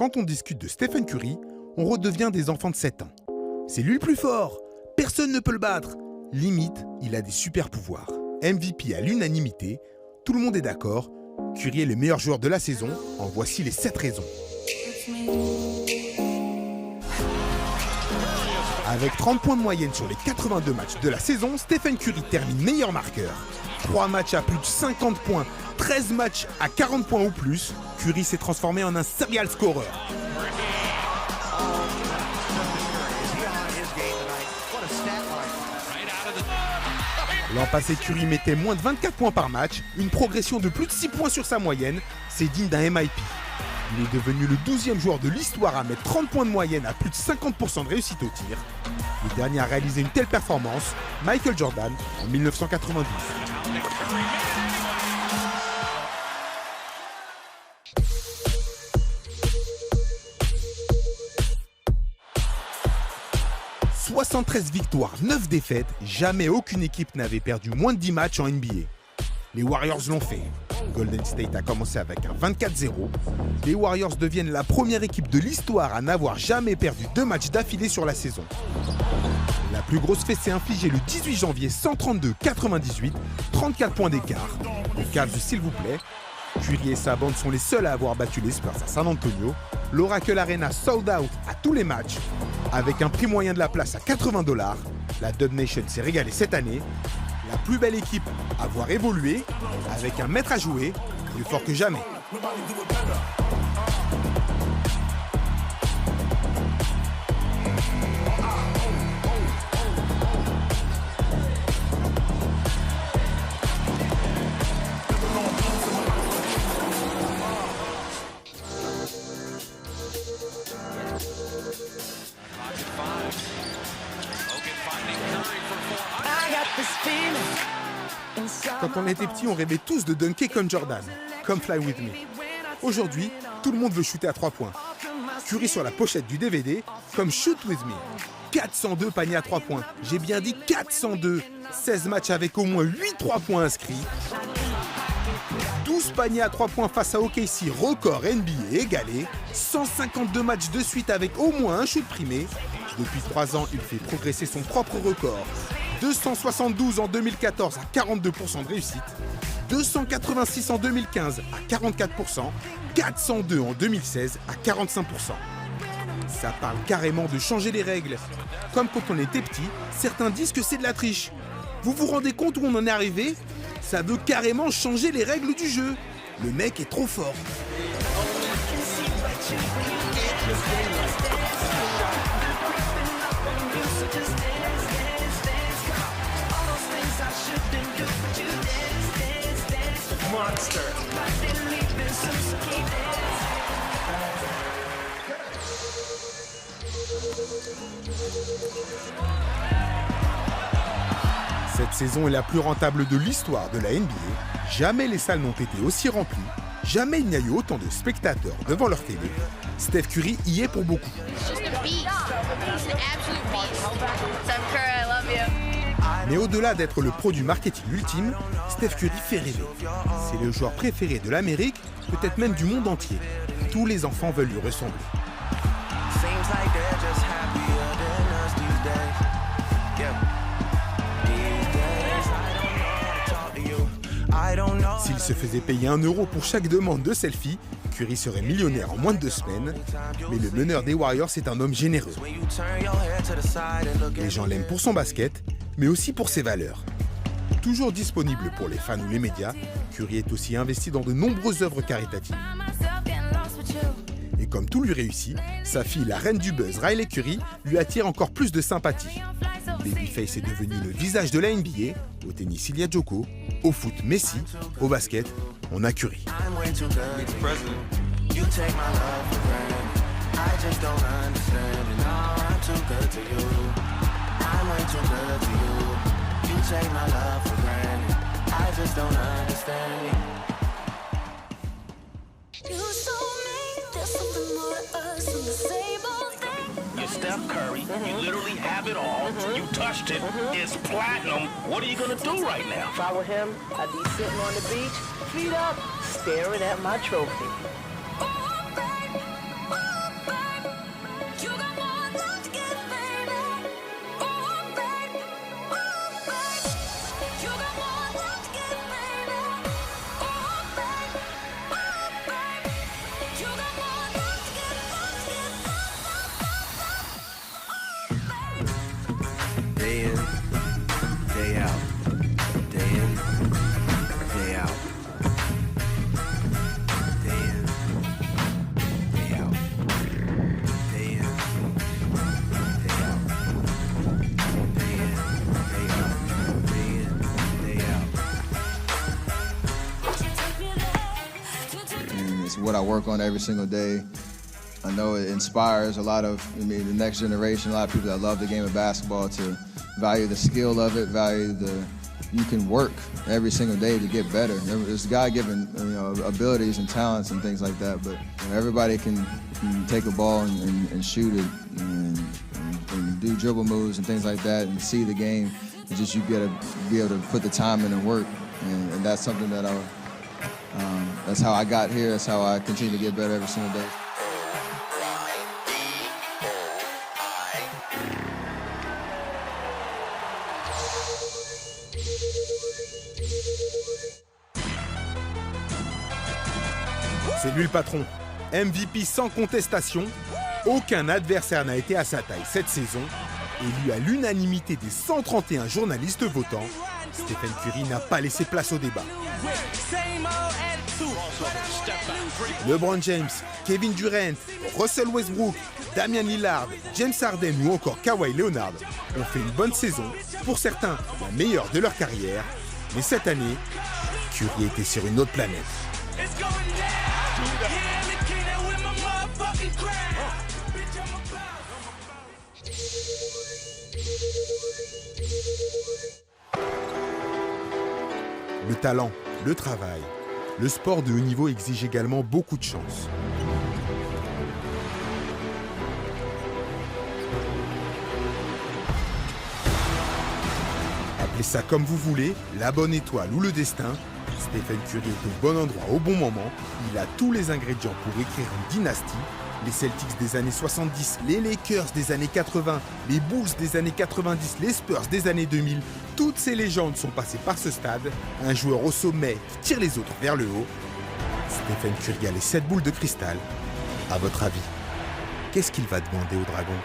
Quand on discute de Stephen Curry, on redevient des enfants de 7 ans. C'est lui le plus fort, personne ne peut le battre. Limite, il a des super pouvoirs. MVP à l'unanimité, tout le monde est d'accord, Curry est le meilleur joueur de la saison, en voici les 7 raisons. Avec 30 points de moyenne sur les 82 matchs de la saison, Stephen Curry termine meilleur marqueur. 3 matchs à plus de 50 points, 13 matchs à 40 points ou plus, Curry s'est transformé en un serial scorer. L'an passé, Curry mettait moins de 24 points par match, une progression de plus de 6 points sur sa moyenne, c'est digne d'un MIP. Il est devenu le 12e joueur de l'histoire à mettre 30 points de moyenne à plus de 50% de réussite au tir. Le dernier à réaliser une telle performance, Michael Jordan, en 1992. « 73 victoires, 9 défaites, jamais aucune équipe n'avait perdu moins de 10 matchs en NBA. Les Warriors l'ont fait. Golden State a commencé avec un 24-0. Les Warriors deviennent la première équipe de l'histoire à n'avoir jamais perdu 2 matchs d'affilée sur la saison. La plus grosse fessée infligée le 18 janvier 132-98, 34 points d'écart. Les Cavs, s'il vous plaît. Curry et sa bande sont les seuls à avoir battu les Spurs à San Antonio. L'Oracle Arena sold out à tous les matchs. Avec un prix moyen de la place à $80, la Dub Nation s'est régalée cette année. La plus belle équipe à voir évoluer, avec un maître à jouer, plus fort que jamais. Quand on était petit, on rêvait tous de dunker comme Jordan, comme Fly With Me. Aujourd'hui, tout le monde veut shooter à 3 points. Curry sur la pochette du DVD, comme Shoot With Me. 402 paniers à 3 points. J'ai bien dit 402. 16 matchs avec au moins 8 3 points inscrits. 12 paniers à 3 points face à OKC, record NBA égalé. 152 matchs de suite avec au moins un shoot primé. Depuis 3 ans, il fait progresser son propre record. 272 en 2014 à 42% de réussite, 286 en 2015 à 44%, 402 en 2016 à 45%. Ça parle carrément de changer les règles. Comme quand on était petit, certains disent que c'est de la triche. Vous vous rendez compte où on en est arrivé? Ça veut carrément changer les règles du jeu. Le mec est trop fort. Monster. Cette saison est la plus rentable de l'histoire de la NBA. Jamais les salles n'ont été aussi remplies. Jamais il n'y a eu autant de spectateurs devant leur télé. Steph Curry y est pour beaucoup. Mais au-delà d'être le produit marketing ultime, Steph Curry fait rêver. C'est le joueur préféré de l'Amérique, peut-être même du monde entier. Tous les enfants veulent lui ressembler. S'il se faisait payer 1 euro pour chaque demande de selfie, Curry serait millionnaire en moins de 2 semaines. Mais le meneur des Warriors est un homme généreux. Les gens l'aiment pour son basket, mais aussi pour ses valeurs. Toujours disponible pour les fans ou les médias, Curry est aussi investi dans de nombreuses œuvres caritatives. Et comme tout lui réussit, sa fille, la reine du buzz, Riley Curry, lui attire encore plus de sympathie. Babyface est devenu le visage de la NBA, au tennis il y a Joko, au foot Messi, au basket on a Curry. You're Steph Curry. You literally have it all. You touched it. It's platinum. What are you gonna do right now? If I were him, I'd be sitting on the beach, feet up, staring at my trophy. what I work on every single day. I know it inspires a lot of the next generation, a lot of people that love the game of basketball to value the skill of it, you can work every single day to get better. There's God-given abilities and talents and things like that, but everybody can take a ball and shoot it and do dribble moves and things like that and see the game. It's just you gotta be able to put the time in and work, and that's something that that's how I got here. That's how I continue to get better every single day. C'est lui le patron. MVP sans contestation, aucun adversaire n'a été à sa taille cette saison. Élu à l'unanimité des 131 journalistes votants, Stephen Curry n'a pas laissé place au débat. LeBron James, Kevin Durant, Russell Westbrook, Damian Lillard, James Harden ou encore Kawhi Leonard ont fait une bonne saison, pour certains la meilleure de leur carrière, mais cette année, Curry était sur une autre planète. Le talent, le travail, le sport de haut niveau exige également beaucoup de chance. Appelez ça comme vous voulez, la bonne étoile ou le destin, Stephen Curry est au bon endroit au bon moment. Il a tous les ingrédients pour écrire une dynastie. Les Celtics des années 70, les Lakers des années 80, les Bulls des années 90, les Spurs des années 2000, toutes ces légendes sont passées par ce stade. Un joueur au sommet qui tire les autres vers le haut. Stephen Curry a les 7 boules de cristal. À votre avis, qu'est-ce qu'il va demander au dragon ?